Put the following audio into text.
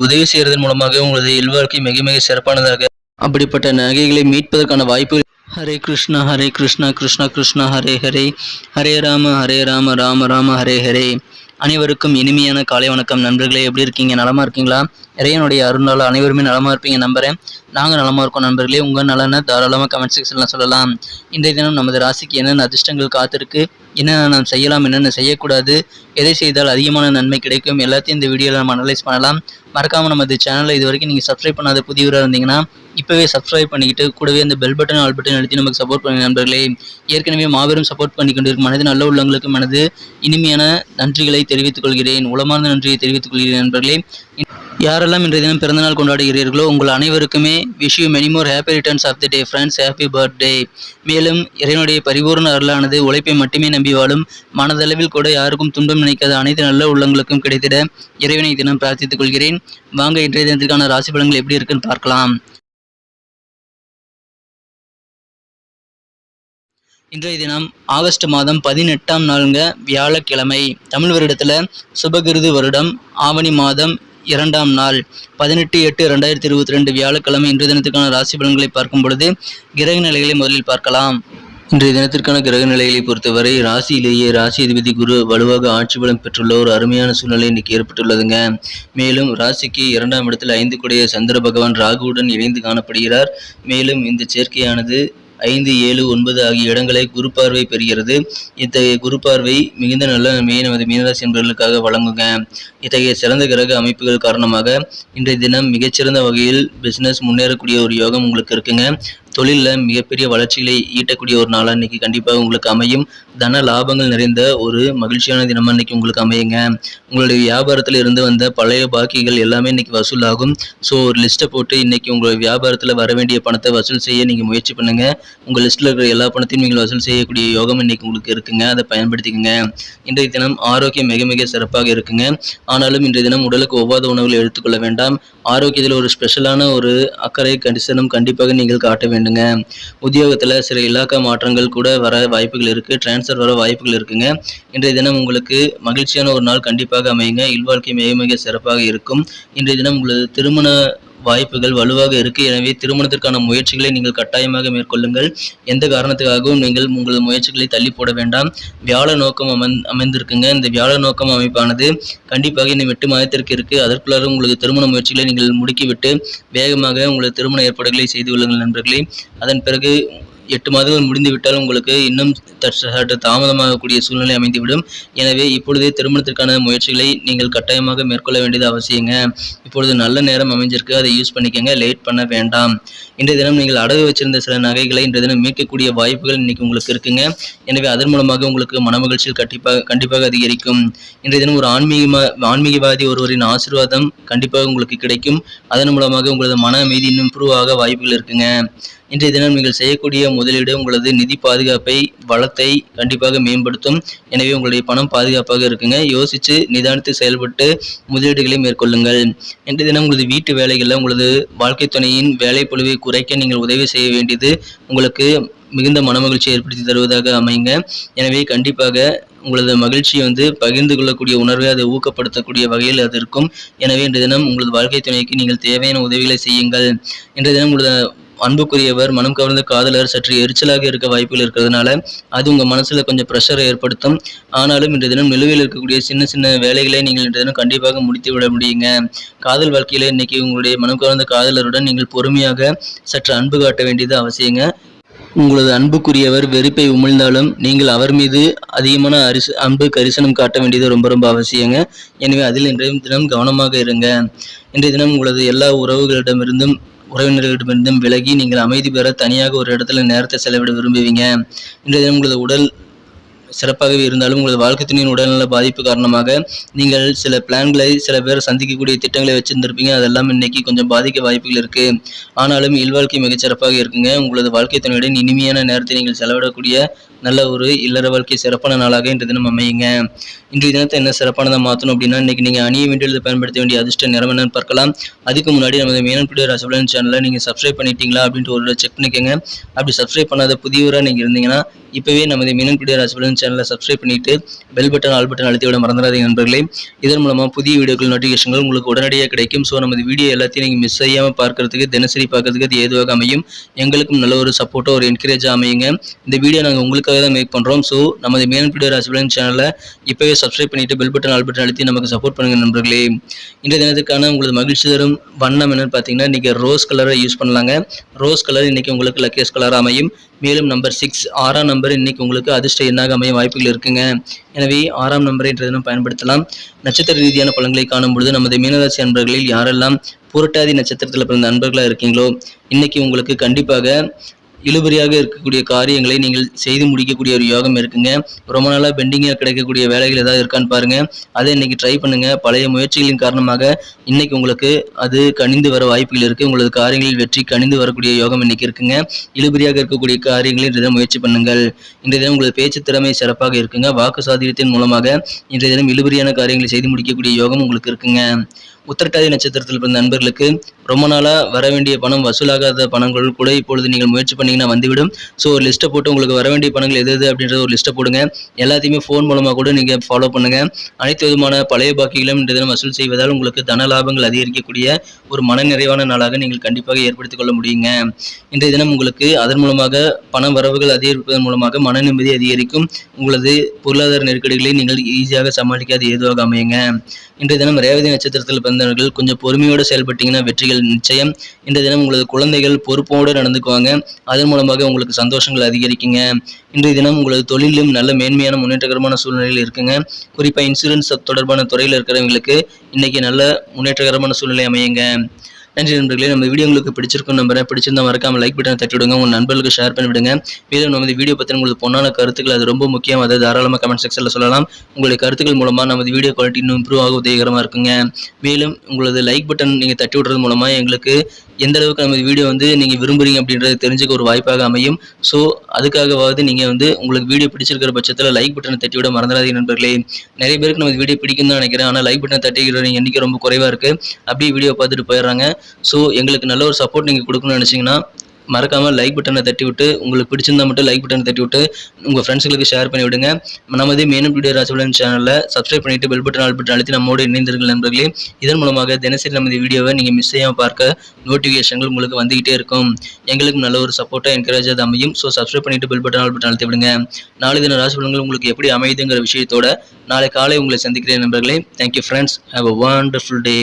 உதவி செய்வதன் மூலமாக உங்களது இல்வாழ்க்கை மிக மிக சிறப்பானதாக அப்படிப்பட்ட நகைகளை மீட்பதற்கான வாய்ப்புகள். ஹரே கிருஷ்ணா கிருஷ்ணா கிருஷ்ணா ஹரே ஹரே, ஹரே ராம ராம ராம ஹரே ஹரே. அனைவருக்கும் இனிமையான காலை வணக்கம் நண்பர்களே. எப்படி இருக்கீங்க? நலமா இருக்கீங்களா? இறைவனுடைய அருளால் அனைவருமே நலமா இருப்பீங்க நம்புறேன். நாங்கள் நலமா இருக்கோம் நண்பர்களே. உங்கள் நலனை தாராளமாக கமெண்ட் செக்ஷன்ல சொல்லலாம். இன்றைய தினம் நமது ராசிக்கு என்னென்ன அதிர்ஷ்டங்கள் காத்திருக்கு, என்னென்ன நாம் செய்யலாம், என்னென்ன செய்யக்கூடாது, எதை செய்தால் அதிகமான நன்மை கிடைக்கும், எல்லாத்தையும் இந்த வீடியோவில் நம்ம அனலைஸ் பண்ணலாம். மறக்காமல் நமது சேனலை இது வரைக்கும் நீங்கள் சப்ஸ்கிரைப் பண்ணாத புதியவராக இருந்தீங்கன்னா இப்போவே சப்ஸ்கிரைப் பண்ணிக்கிட்டு கூடவே அந்த பெல் பட்டன் ஆல் பட்டன் அழுத்தி நமக்கு சப்போர்ட் பண்ணுங்க நண்பர்களே. ஏற்கனவே மாபெரும் சப்போர்ட் பண்ணி கொண்டிருக்கும் மனது நல்ல உள்ளவங்களுக்கு மனது இனிமையான நன்றிகளை தெரிவித்துக் கொள்கிறேன், உளமார்ந்த நன்றியை தெரிவித்துக் கொள்கிறேன் நண்பர்களே. யாரெல்லாம் இன்றைய தினம் பிறந்தநாள் கொண்டாடுகிறீர்களோ உங்கள் அனைவருக்குமே wish you many more happy returns of the day friends, happy birthday. மேலும் இறைவனுடைய பரிபூர்ண அருளானது உழைப்பை மட்டுமே நம்பி வாழும், மனதளவில் கூட யாருக்கும் துன்பம் நினைக்காத அனைத்து நல்ல உள்ளங்களுக்கும் கிடைத்திட இறைவனை தினம் பிரார்த்தித்துக் கொள்கிறேன். வாங்க இன்றைய தினத்திற்கான ராசி பலன்கள் எப்படி இருக்குன்னு பார்க்கலாம். இன்றைய தினம் ஆகஸ்ட் மாதம் 18ஆம் நாளுங்க, வியாழக்கிழமை. தமிழ் வருடத்தில் சுபகிருது வருடம் ஆவணி மாதம் 2ஆம் நாள் 18/8/2022 வியாழக்கிழமை. இன்றைய தினத்திற்கான ராசி பலன்களை பார்க்கும் பொழுது கிரக நிலைகளை முதலில் பார்க்கலாம். இன்றைய தினத்திற்கான கிரக நிலைகளை பொறுத்தவரை ராசியிலேயே ராசி அதிபதி குரு வலுவாக ஆட்சி பலம் பெற்றுள்ள ஒரு அருமையான சூழ்நிலை இன்னைக்கு ஏற்பட்டுள்ளதுங்க. மேலும் ராசிக்கு 2ஆம் இடத்தில் 5 கூடிய சந்திர பகவான் ராகுவுடன் இணைந்து காணப்படுகிறார். மேலும் இந்த சேர்க்கையானது 5, 7, 9 ஆகிய இடங்களை குரு பார்வை பெறுகிறது. இத்தகைய குரு பார்வை மிகுந்த நல்ல நன்மையை நமது மீனராசி என்பவர்களுக்காக வழங்குங்க. இத்தகைய சிறந்த கிரக அமைப்புகள் காரணமாக இன்றைய தினம் மிகச்சிறந்த வகையில் பிசினஸ் முன்னேறக்கூடிய ஒரு யோகம் உங்களுக்கு இருக்குங்க. தொழிலில் மிகப்பெரிய வளர்ச்சிகளை ஈட்டக்கூடிய ஒரு நாளாக இன்னைக்கு கண்டிப்பாக உங்களுக்கு அமையும். தன லாபங்கள் நிறைந்த ஒரு மகிழ்ச்சியான தினமாக இன்னைக்கு உங்களுக்கு அமையுங்க. உங்களுடைய வியாபாரத்தில் இருந்து வந்த பழைய பாக்கிகள் எல்லாமே இன்னைக்கு வசூலாகும். ஸோ ஒரு லிஸ்ட்டை போட்டு இன்னைக்கு உங்களுடைய வியாபாரத்தில் வர வேண்டிய பணத்தை வசூல் செய்ய நீங்கள் முயற்சி பண்ணுங்க. உங்கள் லிஸ்ட்டில் இருக்கிற எல்லா பணத்தையும் நீங்கள் வசூல் செய்யக்கூடிய யோகம் இன்னைக்கு உங்களுக்கு இருக்குங்க. அதை பயன்படுத்திக்கங்க. இன்றைய தினம் ஆரோக்கியம் மிக மிக சிறப்பாக இருக்குங்க. ஆனாலும் இன்றைய தினம் உடலுக்கு ஒவ்வாத உணவுகளை எடுத்துக்கொள்ள வேண்டாம். ஆரோக்கியத்தில் ஒரு ஸ்பெஷலான ஒரு அக்கறை கண்டிசனம் கண்டிப்பாக நீங்கள் காட்ட வேண்டும். உத்தியோகத்தில் சில இலாக்கா மாற்றங்கள் கூட வர வாய்ப்புகள் இருக்கு, டிரான்ஸ்ஃபர் வர வாய்ப்புகள் இருக்குங்க. இன்றைய தினம் உங்களுக்கு மகிழ்ச்சியான ஒரு நாள் கண்டிப்பாக அமையுங்க. இல்வாழ்க்கை மிக மிக சிறப்பாக இருக்கும். இன்றைய தினம் உங்களது திருமண வாய்ப்புகள் வலுவாக இருக்கு. எனவே திருமணத்திற்கான முயற்சிகளை நீங்கள் கட்டாயமாக மேற்கொள்ளுங்கள். எந்த காரணத்துக்காகவும் நீங்கள் உங்களது முயற்சிகளை தள்ளி போட வேண்டாம். வியாழ நோக்கம் அமைந்திருக்குங்க. இந்த வியாழ நோக்கம் அமைப்பானது கண்டிப்பாக இன்னும் 8 மாதத்திற்கு இருக்கு. அதற்குள்ளாக உங்களது திருமண முயற்சிகளை நீங்கள் முடுக்கிவிட்டு வேகமாக உங்களது திருமண ஏற்பாடுகளை செய்து கொள்ளுங்கள் நண்பர்களே. அதன் பிறகு 8 மாதங்கள் முடிந்துவிட்டால் உங்களுக்கு இன்னும் சற்று தாமதமாகக்கூடிய சூழ்நிலை அமைந்துவிடும். எனவே இப்பொழுதே திருமணத்திற்கான முயற்சிகளை நீங்கள் கட்டாயமாக மேற்கொள்ள வேண்டியது அவசியங்க. இப்பொழுது நல்ல நேரம் அமைஞ்சிருக்கு, அதை யூஸ் பண்ணிக்கங்க, லேட் பண்ண வேண்டாம். இன்றைய தினம் நீங்கள் அடகு வச்சிருந்த சில நகைகளை இன்றைய தினம் மீட்கக்கூடிய வாய்ப்புகள் இன்னைக்கு உங்களுக்கு இருக்குங்க. எனவே அதன் மூலமாக உங்களுக்கு மனமகிழ்ச்சியில் கண்டிப்பாக அதிகரிக்கும். இன்றைய தினம் ஒரு ஆன்மீகவாதி ஒருவரின் ஆசீர்வாதம் கண்டிப்பாக உங்களுக்கு கிடைக்கும். அதன் மூலமாக உங்களது மன அமைதி இன்னும் இம்ப்ரூவ் ஆக வாய்ப்புகள் இருக்குங்க. இன்றைய தினம் நீங்கள் செய்யக்கூடிய முதலீடு உங்களது நிதி பாதுகாப்பை வளத்தை கண்டிப்பாக மேம்படுத்தும். எனவே உங்களுடைய பணம் பாதுகாப்பாக இருக்குங்க. யோசித்து நிதானித்து செயல்பட்டு முதலீடுகளை மேற்கொள்ளுங்கள். இன்றைய தினம் உங்களது வீட்டு வேலைகளில் உங்களது வாழ்க்கை துணையின் வேலை பொழுவை குறைக்க நீங்கள் உதவி செய்ய வேண்டியது உங்களுக்கு மிகுந்த மனமகிழ்ச்சியை ஏற்படுத்தி தருவதாக அமையுங்க. எனவே கண்டிப்பாக உங்களது மகிழ்ச்சியை பகிர்ந்து கொள்ளக்கூடிய உணர்வை அதை ஊக்கப்படுத்தக்கூடிய வகையில் அது இருக்கும். எனவே இன்றைய தினம் உங்களது வாழ்க்கை துணைக்கு நீங்கள் தேவையான உதவிகளை செய்யுங்கள். இன்றைய தினம் உங்களது அன்புக்குரியவர் மனம் கவர்ந்த காதலர் சற்று எரிச்சலாக இருக்க வாய்ப்புகள் இருக்கிறதுனால அது உங்கள் மனசில் கொஞ்சம் ப்ரெஷரை ஏற்படுத்தும். ஆனாலும் இன்றைய தினம் நிலுவையில் இருக்கக்கூடிய சின்ன சின்ன வேலைகளை நீங்கள் இன்றைய தினம் கண்டிப்பாக முடித்து விட முடியுங்க. காதல் வாழ்க்கையில் இன்னைக்கு உங்களுடைய மனம் கவர்ந்த காதலருடன் நீங்கள் பொறுமையாக சற்று அன்பு காட்ட வேண்டியது அவசியங்க. உங்களது அன்புக்குரியவர் வெறுப்பை உமிழ்ந்தாலும் நீங்கள் அவர் மீது அதிகமான அன்பு கரிசனம் காட்ட வேண்டியது ரொம்ப ரொம்ப அவசியங்க. எனவே அதில் இன்றைய தினம் கவனமாக இருங்க. இன்றைய தினம் உங்களது எல்லா உறவினர்களிடமிருந்தும் விலகி நீங்கள் அமைதி பெற தனியாக ஒரு இடத்துல நேரத்தை செலவிட விரும்புவீங்க. இன்றைய தினம் உங்களது உடல் சிறப்பாகவே இருந்தாலும் உங்களது வாழ்க்கை துணையின் உடல்நல பாதிப்பு காரணமாக நீங்கள் சில பிளான்களை சில பேர் சந்திக்கக்கூடிய திட்டங்களை வச்சிருந்திருப்பீங்க. அதெல்லாம் இன்னைக்கு கொஞ்சம் பாதிக்க வாய்ப்புகள் இருக்கு. ஆனாலும் இல்வாழ்க்கை மிகச்சிறப்பாக இருக்குங்க. உங்களது வாழ்க்கை துணையுடன் இனிமையான நேரத்தை நீங்கள் செலவிடக்கூடிய நல்ல ஒரு இல்லற வாழ்க்கை சிறப்பான நாளாக இன்றைய தினம் அமையுங்க. இன்றைய தினத்தை என்ன சிறப்பானதாக மாற்றணும் அப்படின்னா இன்னைக்கு நீங்கள் அணிய வேண்டியது பயன்படுத்த வேண்டிய அதிர்ஷ்ட நிறம் என்னன்னு பார்க்கலாம். அதுக்கு முன்னாடி நமது மீனன்குடி ராசி பலன் சேனலை நீங்கள் சப்ஸ்கிரைப் பண்ணிட்டீங்களா அப்படின்ட்டு ஒரு செக் பண்ணிக்கோங்க. அப்படி சப்ஸ்கிரைப் பண்ணாத புதியவராக நீங்கள் இருந்தீங்கன்னா இப்போவே நமது மீனன்குடி ராசி பலன் சேனலை சப்ஸ்கிரைப் பண்ணிட்டு பெல் பட்டன் ஆல் பட்டன் அழுத்தி விட மறந்துடாதீங்க நண்பர்களே. இதன் மூலமாக புதிய வீடியோக்கள் நோட்டிஃபிகேஷன்கள் உங்களுக்கு உடனடியாக கிடைக்கும். ஸோ நமது வீடியோ எல்லாத்தையும் நீங்கள் மிஸ் செய்யாமல் பார்க்கறதுக்கு தினசரி பார்க்கறதுக்கு அது ஏதுவாக அமையும். எங்களுக்கும் நல்ல ஒரு சப்போர்ட்டோ ஒரு என்கரேஜாக அமையுங்க. இந்த வீடியோ நாங்கள் உங்களுக்காக தான் மேக் பண்ணுறோம். ஸோ நமது மேன் வீடியோ ராசிபலன் சேனலை இப்போவே சப்ஸ்கிரைப் பண்ணிட்டு பெல் பட்டன் ஆல் பட்டன் அழுத்தி நமக்கு சப்போர்ட் பண்ணுங்க நண்பர்களே. இன்றைய தினத்துக்கான உங்களுக்கு மகிழ்ச்சி தரும் வண்ணம் என்னன்னு பார்த்தீங்கன்னா, இன்றைக்கி ரோஸ் கலரை யூஸ் பண்ணலாங்க. ரோஸ் கலர் இன்றைக்கி உங்களுக்கு லக்கியஸ்ட் கலராக அமையும். மேலும் நம்பர் 6 6ஆம் நம்பர் இன்றைக்கி உங்களுக்கு அதிர்ஷ்ட எண்ணாக அமைய வாய்ப்புகள் இருக்குங்க. எனவே 6ஆம் நம்பரை இன்றைய தினம் பயன்படுத்தலாம். நட்சத்திர ரீதியான பலன்களை காணும் பொழுது நமது மீனராசி அன்பர்களில் யாரெல்லாம் புரட்டாதி நட்சத்திரத்தில் பிறந்த அன்பர்களாக இருக்கீங்களோ, இன்னைக்கு உங்களுக்கு கண்டிப்பாக இழுபறியாக இருக்கக்கூடிய காரியங்களை நீங்கள் செய்து முடிக்கக்கூடிய ஒரு யோகம் இருக்குங்க. ரொம்ப நாளாக பெண்டிங்காக கிடைக்கக்கூடிய வேலைகள் ஏதாவது இருக்கான்னு பாருங்க, அதை இன்னைக்கு ட்ரை பண்ணுங்க. பழைய முயற்சிகளின் காரணமாக இன்னைக்கு உங்களுக்கு அது கனிந்து வர வாய்ப்புகள் இருக்கு. உங்களது காரியங்களில் வெற்றி கனிந்து வரக்கூடிய யோகம் இன்னைக்கு இருக்குங்க. இழுபறியாக இருக்கக்கூடிய காரியங்களை இன்றைய தினம் முயற்சி பண்ணுங்கள். இன்றைய தினம் உங்களது பேச்சு திறமை சிறப்பாக இருக்குங்க. வாக்கு சாதுரியத்தின் மூலமாக இன்றைய தினம் இழுபறியான காரியங்களை செய்து முடிக்கக்கூடிய யோகம் உங்களுக்கு இருக்குங்க. உத்திரட்டாதி நட்சத்திரத்தில் பிறந்த நண்பர்களுக்கு ரொம்ப நாளாக வர வேண்டிய பணம் வசூலாகாத பணங்கள் கூட இப்பொழுது நீங்கள் முயற்சி பண்ணிங்கன்னா வந்துவிடும். ஸோ ஒரு லிஸ்ட்டை போட்டு உங்களுக்கு வர வேண்டிய பணங்கள் எது அப்படின்றத ஒரு லிஸ்ட்டை போடுங்க. எல்லாத்தையுமே ஃபோன் மூலமாக கூட நீங்கள் ஃபாலோ பண்ணுங்கள். அனைத்து விதமான பழைய பாக்கிகளும் இன்றைய தினம் வசூல் செய்வதால் உங்களுக்கு தன லாபங்கள் அதிகரிக்கக்கூடிய ஒரு மனநிறைவான நாளாக நீங்கள் கண்டிப்பாக ஏற்படுத்திக் கொள்ள முடியுங்க. இன்றைய தினம் உங்களுக்கு அதன் மூலமாக பண வரவுகள் அதிகரிப்பதன் மூலமாக மன நிம்மதி அதிகரிக்கும். உங்களது பொருளாதார நெருக்கடிகளை நீங்கள் ஈஸியாக சமாளிக்க அது ஏதுவாக அமையுங்க. இன்றைய தினம் ரேவதி நட்சத்திரத்தில் பிறந்தவர்கள் கொஞ்சம் பொறுமையோடு செயல்பட்டீங்கன்னா வெற்றிகள் நிச்சயம். இன்றைய தினம் உங்களது குழந்தைகள் பொறுப்போடு நடந்துக்குவாங்க. அதன் மூலமாக உங்களுக்கு சந்தோஷங்கள் அதிகரிக்குங்க. இன்றைய தினம் உங்களது தொழிலும் நல்ல மேன்மையான முன்னேற்றகரமான சூழ்நிலையில் இருக்குங்க. குறிப்பாக இன்சூரன்ஸ் தொடர்பான துறையில் இருக்கிறவங்களுக்கு இன்னைக்கு நல்ல முன்னேற்றகரமான சூழ்நிலை அமையுங்க. நன்றி நண்பர்களே. நம்ம வீடியோ உங்களுக்கு பிடிச்சிருக்கும் நம்புறேன். பிடிச்சிருந்தா மறக்காம லைக் பட்டனை தட்டி விடுங்க. உங்கள் நண்பர்களுக்கு ஷேர் பண்ணி விடுங்க. மேலும் நமது வீடியோ பற்றி உங்களுக்கு பொண்ணான கருத்துக்கள் அது ரொம்ப முக்கியம். அதை தாராளமாக கமெண்ட் செக்ஷனில் சொல்லலாம். உங்களுடைய கருத்துக்கள் மூலமாக நமது வீடியோ குவாலிட்டி இன்னும் இம்ப்ரூவ் ஆக உதவிகரமாக இருக்குங்க. மேலும் உங்களது லைக் பட்டன் நீங்கள் தட்டி விடுறது மூலமாக எங்களுக்கு எந்த அளவுக்கு நமது வீடியோ நீங்கள் விரும்புறீங்க அப்படின்றத தெரிஞ்சுக்க ஒரு வாய்ப்பாக அமையும். ஸோ அதுக்காகவாவது நீங்கள் உங்களுக்கு வீடியோ பிடிச்சிருக்கிற பட்சத்தில் லைக் பட்டனை தட்டி விட மறந்துடாதீங்க நண்பர்களே. நிறைய பேருக்கு நமது வீடியோ பிடிக்கும் தான் நினைக்கிறேன். ஆனால் லைக் பட்டனை தட்டிக்கிற எண்ணிக்கை ரொம்ப குறைவாக இருக்குது. அப்படியே வீடியோ பார்த்துட்டு போயிடுறாங்க. ஸோ எங்களுக்கு நல்ல ஒரு சப்போர்ட் நீங்கள் கொடுக்கணும்னு நினச்சிங்கன்னா மறக்காமல் லைக் பட்டனை தட்டி விட்டு, உங்களுக்கு பிடிச்சிருந்தா மட்டும் லைக் பட்டனை தட்டி விட்டு உங்கள் ஃப்ரெண்ட்ஸுகளுக்கு ஷேர் பண்ணி விடுங்க. நமது மேனும் வீடியோ ராசிபலன் சேனலில் சப்ஸ்கிரைப் பண்ணிவிட்டு பெல் பட்டன் ஆல் பட்டன் அழுத்தி நம்மோடு இணைந்திருங்கள் நண்பர்களே. இதன் மூலமாக தினசரி நமது வீடியோவை நீங்கள் மிஸ் செய்யாமல் பார்க்க நோட்டிஃபிகேஷன்கள் உங்களுக்கு வந்துகிட்டே இருக்கும். எங்களுக்கு நல்ல ஒரு சப்போர்ட்டாக என்கரேஜாக அமையும். ஸோ சப்ஸ்கிரைப் பண்ணிவிட்டு பெல் பட்டன் ஆல் பட்டன் அழுத்தி விடுங்க. நாளை தின ராசிபலன்கள் உங்களுக்கு எப்படி அமையுதுங்கிற விஷயத்தோட நாளை காலை உங்களை சந்திக்கிறேன் நண்பர்களே. Thank you friends. Have a wonderful day.